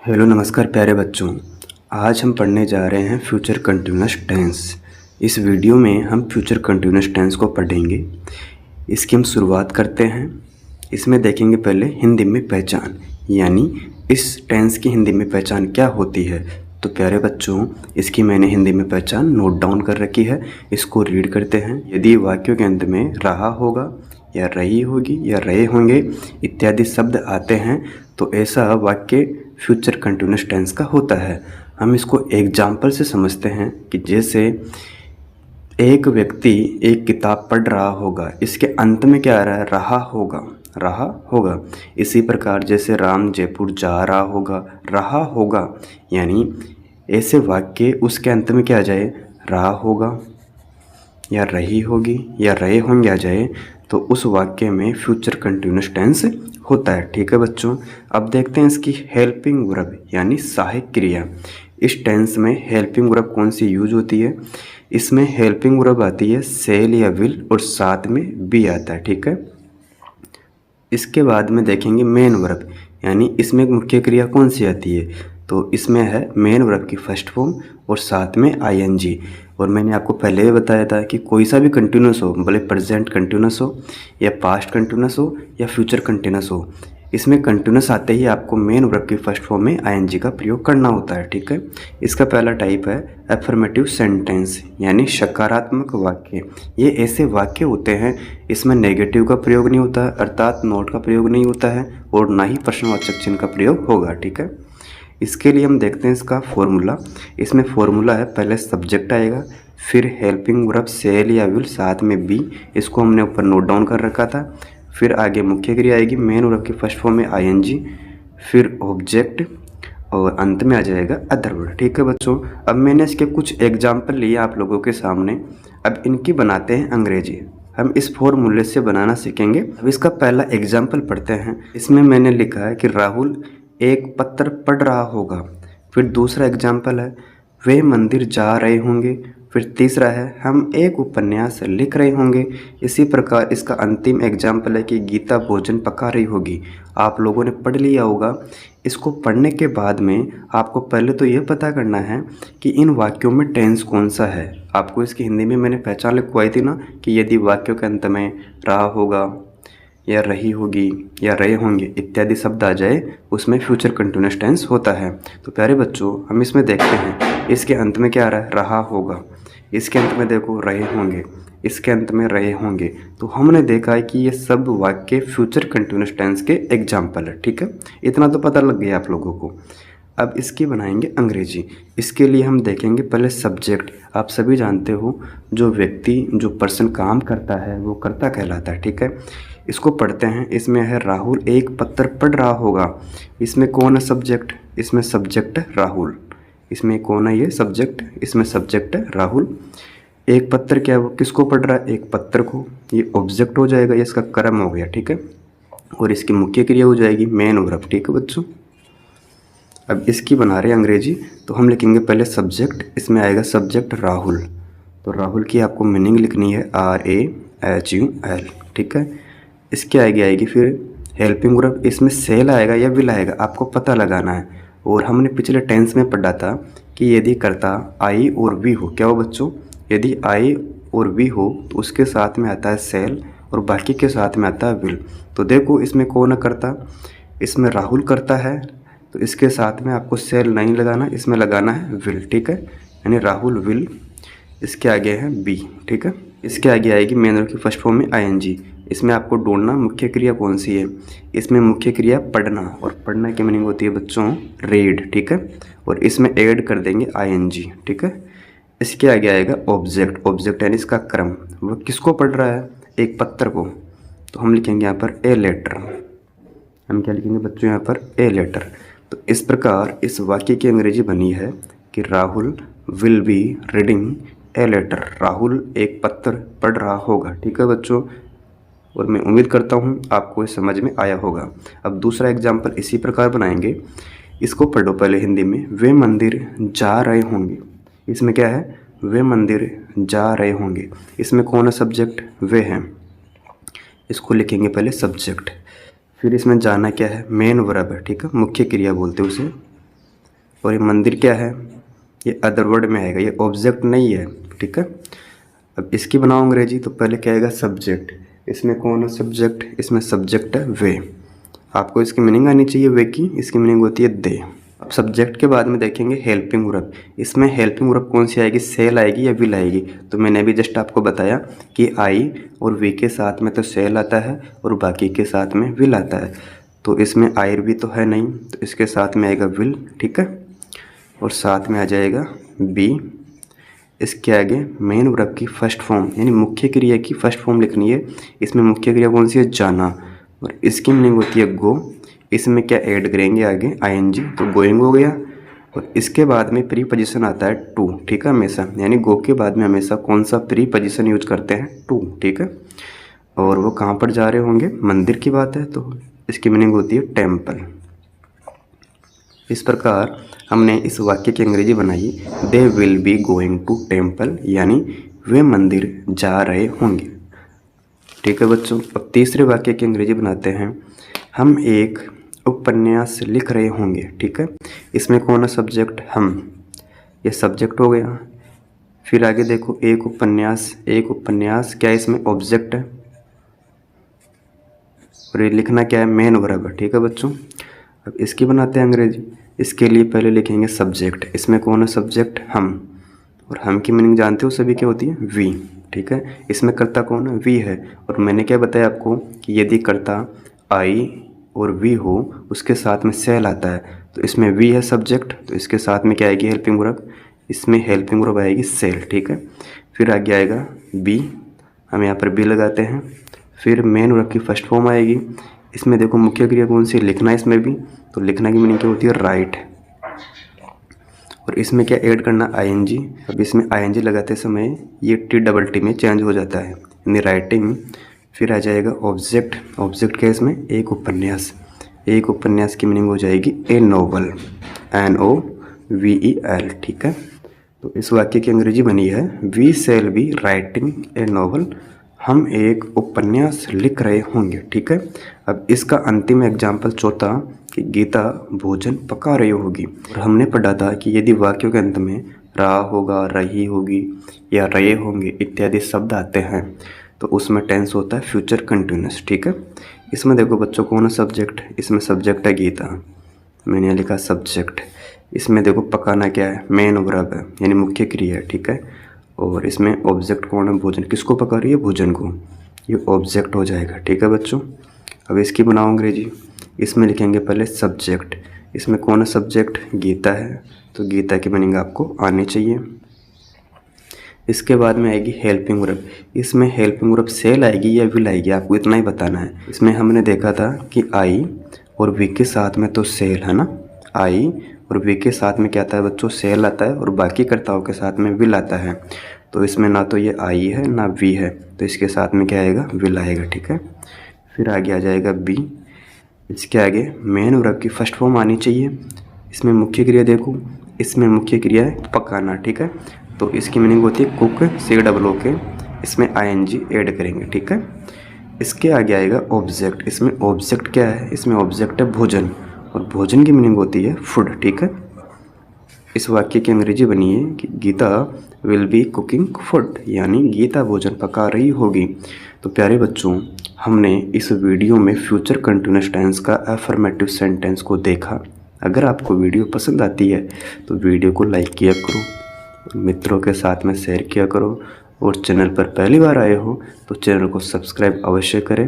Hello नमस्कार प्यारे बच्चों। आज हम पढ़ने जा रहे हैं फ्यूचर कंटिन्यूअस टेंस। इस वीडियो में हम फ्यूचर कंटिन्यूअस टेंस को पढ़ेंगे। इसकी हम शुरुआत करते हैं। इसमें देखेंगे पहले हिंदी में पहचान, यानी इस टेंस की हिंदी में पहचान क्या होती है। तो प्यारे बच्चों, इसकी मैंने हिंदी में पहचान नोट डाउन कर रखी है। इसको रीड करते हैं। यदि वाक्यों के अंत में रहा होगा या रही होगी या रहे होंगे इत्यादि शब्द आते हैं तो ऐसा वाक्य फ्यूचर कंटिन्यूअस टेंस का होता है। हम इसको एग्जाम्पल से समझते हैं कि जैसे एक व्यक्ति एक किताब पढ़ रहा होगा, इसके अंत में क्या आ रहा है? रहा होगा। इसी प्रकार जैसे राम जयपुर जा रहा होगा, यानी ऐसे वाक्य उसके अंत में क्या आ जाए? रहा होगा या रही होगी या रहे होंगे आ जाए तो उस वाक्य में फ्यूचर कंटिन्यूअस टेंस होता है। ठीक है बच्चों, अब देखते हैं इसकी हेल्पिंग वर्ब यानी सहायक क्रिया। इस टेंस में हेल्पिंग वर्ब कौन सी यूज होती है? इसमें हेल्पिंग वर्ब आती है सेल या विल और साथ में बी आता है। ठीक है, इसके बाद में देखेंगे मेन वर्ब, यानी इसमें मुख्य क्रिया कौन सी आती है? तो इसमें है मेन वर्ब की फर्स्ट फॉर्म और साथ में आईएनजी। और मैंने आपको पहले ही बताया था कि कोई सा भी कंटिन्यूस हो, भले प्रेजेंट कंटिन्यूस हो या पास्ट कंटिन्यूस हो या फ्यूचर कंटिन्यूस हो, इसमें कंटिन्यूस आते ही आपको मेन वर्ब की फर्स्ट फॉर्म में आईएनजी का प्रयोग करना होता है। ठीक है, इसका पहला टाइप है एफर्मेटिव सेंटेंस यानी सकारात्मक वाक्य। ये ऐसे वाक्य होते हैं इसमें नेगेटिव का प्रयोग नहीं होता है, अर्थात नोट का प्रयोग नहीं होता है और ना ही प्रश्नवाचक चिन्ह का प्रयोग होगा। ठीक है, इसके लिए हम देखते हैं इसका फॉर्मूला। इसमें फॉर्मूला है, पहले सब्जेक्ट आएगा, फिर हेल्पिंग वर्ब सेल या विल साथ में बी, इसको हमने ऊपर नोट डाउन कर रखा था। फिर आगे मुख्य क्रिया आएगी मेन वर्ब की फर्स्ट फॉर्म में आईएनजी, फिर ऑब्जेक्ट और अंत में आ जाएगा अदर वर्ड। ठीक है बच्चों, अब मैंने इसके कुछ एग्जाम्पल लिए आप लोगों के सामने। अब इनकी बनाते हैं अंग्रेजी। हम इस फॉर्मूले से बनाना सीखेंगे। अब इसका पहला एग्जाम्पल पढ़ते हैं। इसमें मैंने लिखा है कि राहुल एक पत्र पढ़ रहा होगा। फिर दूसरा एग्जाम्पल है वे मंदिर जा रहे होंगे। फिर तीसरा है हम एक उपन्यास लिख रहे होंगे। इसी प्रकार इसका अंतिम एग्जाम्पल है कि गीता भोजन पका रही होगी। आप लोगों ने पढ़ लिया होगा। इसको पढ़ने के बाद में आपको पहले तो यह पता करना है कि इन वाक्यों में टेंस कौन सा है। आपको इसकी हिंदी में मैंने पहचान लिखवाई थी ना कि यदि वाक्यों के अंत में रहा होगा या रही होगी या रहे होंगे इत्यादि शब्द आ जाए उसमें फ्यूचर कंटिन्यूअस टेंस होता है। तो प्यारे बच्चों, हम इसमें देखते हैं इसके अंत में क्या आ रहा है? रहा होगा। इसके अंत में देखो रहे होंगे, इसके अंत में रहे होंगे। तो हमने देखा है कि ये सब वाक्य फ्यूचर कंटिन्यूअस टेंस के एग्जाम्पल है। ठीक है, इतना तो पता लग गया आप लोगों को। अब इसकी बनाएंगे अंग्रेजी। इसके लिए हम देखेंगे पहले सब्जेक्ट। आप सभी जानते हो जो व्यक्ति जो पर्सन काम करता है वो कर्ता कहलाता है। ठीक है, इसको पढ़ते हैं। इसमें है राहुल एक पत्र पढ़ रहा होगा। इसमें कौन है सब्जेक्ट? इसमें सब्जेक्ट है राहुल। इसमें कौन है? ये सब्जेक्ट। इसमें सब्जेक्ट है राहुल। एक पत्र क्या है? वो किसको पढ़ रहा है? एक पत्र को। ये ऑब्जेक्ट हो जाएगा, ये इसका कर्म हो गया। ठीक है, और इसकी मुख्य क्रिया हो जाएगी मेन वर्ब। ठीक है बच्चों, अब इसकी बना रहे हैं अंग्रेजी। तो हम लिखेंगे पहले सब्जेक्ट। इसमें आएगा सब्जेक्ट राहुल। तो राहुल की आपको मीनिंग लिखनी है RAHUL। ठीक है, इसके आगे आएगी फिर हेल्पिंग वर्ब। इसमें सेल आएगा या विल आएगा आपको पता लगाना है। और हमने पिछले टेंस में पढ़ा था कि यदि कर्ता आई और वी हो, क्या हो बच्चों? यदि आई और वी हो तो उसके साथ में आता है सेल और बाकी के साथ में आता है विल। तो देखो इसमें कौन है कर्ता? इसमें राहुल करता है, तो इसके साथ में आपको सेल नहीं लगाना, इसमें लगाना है विल। ठीक है, यानी राहुल विल। इसके आगे है बी। ठीक है, इसके आगे आएगी मेन वर्ब की फर्स्ट फॉर्म में आईएनजी। इसमें आपको ढूंढना मुख्य क्रिया कौन सी है। इसमें मुख्य क्रिया पढ़ना, और पढ़ना की मीनिंग होती है बच्चों रीड। ठीक है, और इसमें ऐड कर देंगे आईएनजी। ठीक है, इसके आगे आएगा ऑब्जेक्ट। ऑब्जेक्ट यानी इसका क्रम, वो किसको पढ़ रहा है? एक पत्र को। तो हम लिखेंगे यहाँ पर ए लेटर। हम क्या लिखेंगे बच्चों यहाँ पर? A letter. तो इस प्रकार इस वाक्य की अंग्रेजी बनी है कि Rahul will be reading a letter. Rahul एक पत्र पढ़ रहा होगा। ठीक है बच्चों, और मैं उम्मीद करता हूँ आपको ये समझ में आया होगा। अब दूसरा एग्जाम्पल इसी प्रकार बनाएंगे। इसको पढ़ो पहले हिंदी में। वे मंदिर जा रहे होंगे। इसमें क्या है? वे मंदिर जा रहे होंगे। इसमें कौन है सब्जेक्ट? वे हैं। इसको लिखेंगे पहले सब्जेक्ट। फिर इसमें जाना क्या है? मेन वर्ब है। ठीक है, मुख्य क्रिया बोलते हैं उसे। और ये मंदिर क्या है, ये अदर वर्ड में आएगा, ये ऑब्जेक्ट नहीं है, ठीक है। अब इसकी बनाओ अंग्रेजी, तो पहले क्या आएगा, सब्जेक्ट। इसमें कौन है सब्जेक्ट, इसमें सब्जेक्ट है वे। आपको इसकी मीनिंग आनी चाहिए वे की, इसकी मीनिंग होती है दे। अब सब्जेक्ट के बाद में देखेंगे हेल्पिंग वर्ब। इसमें हेल्पिंग वर्ब कौन सी आएगी, सेल आएगी या विल आएगी। तो मैंने अभी जस्ट आपको बताया कि आई और वी के साथ में तो सेल आता है और बाकी के साथ में विल आता है। तो इसमें आई भी तो है नहीं, तो इसके साथ में आएगा विल, ठीक है। और साथ में आ जाएगा बी। इसके आगे मेन वर्ब की फर्स्ट फॉर्म यानी मुख्य क्रिया की फर्स्ट फॉर्म लिखनी है। इसमें मुख्य क्रिया कौन सी है, जाना, और इसकी मीनिंग होती है गो। इसमें क्या ऐड करेंगे आगे, आईएनजी, तो गोइंग हो गया। और इसके बाद में प्री पोजीशन आता है टू, ठीक है, हमेशा, यानी गो के बाद में हमेशा कौन सा प्री पोजीशन यूज करते हैं, टू, ठीक है। और वो कहाँ पर जा रहे होंगे, मंदिर की बात है, तो इसकी मीनिंग होती है टेम्पल। इस प्रकार हमने इस वाक्य की अंग्रेजी बनाई, they will be going to temple, यानी वे मंदिर जा रहे होंगे, ठीक है बच्चों। अब तीसरे वाक्य की अंग्रेजी बनाते हैं, हम एक उपन्यास लिख रहे होंगे, ठीक है। इसमें कौन है सब्जेक्ट, हम, ये सब्जेक्ट हो गया। फिर आगे देखो, एक उपन्यास, एक उपन्यास क्या है, इसमें ऑब्जेक्ट है और ये लिखना क्या है, मेन वर्ब है, ठीक है बच्चों। अब इसकी बनाते हैं अंग्रेजी। इसके लिए पहले लिखेंगे सब्जेक्ट। इसमें कौन है सब्जेक्ट, हम, और हम की मीनिंग जानते हो सभी क्या होती है, वी, ठीक है। इसमें कर्ता कौन है, वी है। और मैंने क्या बताया आपको कि यदि कर्ता आई और वी हो, उसके साथ में सेल आता है, तो इसमें वी है सब्जेक्ट, तो इसके साथ में क्या आएगी, हेल्पिंग वर्ब। इसमें हेल्पिंग वर्ब आएगी सेल, ठीक है। फिर आगे आएगा बी, हम यहाँ पर बी लगाते हैं। फिर मेन वर्ब की फर्स्ट फॉर्म आएगी। इसमें देखो मुख्य क्रिया कौन सी, लिखना है इसमें भी, तो लिखना की मीनिंग क्या होती है, राइट। और इसमें क्या ऐड करना, आईएनजी। अब इसमें आईएनजी लगाते समय ये टी डबल टी में चेंज हो जाता है, यानी राइटिंग। फिर आ जाएगा ऑब्जेक्ट। ऑब्जेक्ट क्या है इसमें, एक उपन्यास। एक उपन्यास की मीनिंग हो जाएगी ए नोवेल, NOVEL, ठीक है। तो इस वाक्य की अंग्रेजी बनी है, we shall be writing a novel, हम एक उपन्यास लिख रहे होंगे, ठीक है। अब इसका अंतिम एग्जाम्पल चौथा, कि गीता भोजन पका रही होगी। और हमने पढ़ा था कि यदि वाक्यों के अंत में रहा होगा, रही होगी या रहे होंगे इत्यादि शब्द आते हैं, तो उसमें टेंस होता है फ्यूचर कंटिन्यूअस, ठीक है। इसमें देखो बच्चों कौन है सब्जेक्ट, इसमें सब्जेक्ट है गीता, मैंने यहाँ लिखा सब्जेक्ट। इसमें देखो पकाना क्या है, मेन वर्ब है, यानी मुख्य क्रिया है, ठीक है। और इसमें ऑब्जेक्ट कौन है, भोजन, किसको पका रही है, भोजन को, ये ऑब्जेक्ट हो जाएगा, ठीक है बच्चों। अब इसकी बनाओ अंग्रेजी। इसमें लिखेंगे पहले सब्जेक्ट। इसमें कौन है सब्जेक्ट, गीता है, तो गीता की मीनिंग आपको आनी चाहिए। इसके बाद में आएगी हेल्पिंग वर्ब। इसमें हेल्पिंग वर्ब सेल आएगी या विल आएगी, आपको इतना ही बताना है। इसमें हमने देखा था कि आई और वी के साथ में तो सेल है ना, आई और वी के साथ में क्या आता है बच्चों, सेल आता है, और बाकी कर्ताओं के साथ में विल आता है। तो इसमें ना तो ये आई है ना वी है, तो इसके साथ में क्या आएगा, विल आएगा, ठीक है। फिर आगे आ जाएगा बी। इसके आगे मेन वर्ब की फर्स्ट फॉर्म आनी चाहिए। इसमें मुख्य क्रिया देखो, इसमें मुख्य क्रिया है पकाना, ठीक है। तो इसकी मीनिंग होती है कुक, COOK, इसमें ING ऐड करेंगे, ठीक है। इसके आगे आएगा ऑब्जेक्ट। इसमें ऑब्जेक्ट क्या है, इसमें ऑब्जेक्ट है भोजन, और भोजन की मीनिंग होती है फूड, ठीक है। इस वाक्य की अंग्रेजी बनी है कि Gita will be cooking food, यानी गीता भोजन पका रही होगी। तो प्यारे बच्चों, हमने इस वीडियो में फ्यूचर कंटिन्यूअस टेंस का अफर्मेटिव सेंटेंस को देखा। अगर आपको वीडियो पसंद आती है तो वीडियो को लाइक किया करो, मित्रों के साथ में शेयर किया करो, और चैनल पर पहली बार आए हो तो चैनल को सब्सक्राइब अवश्य करें।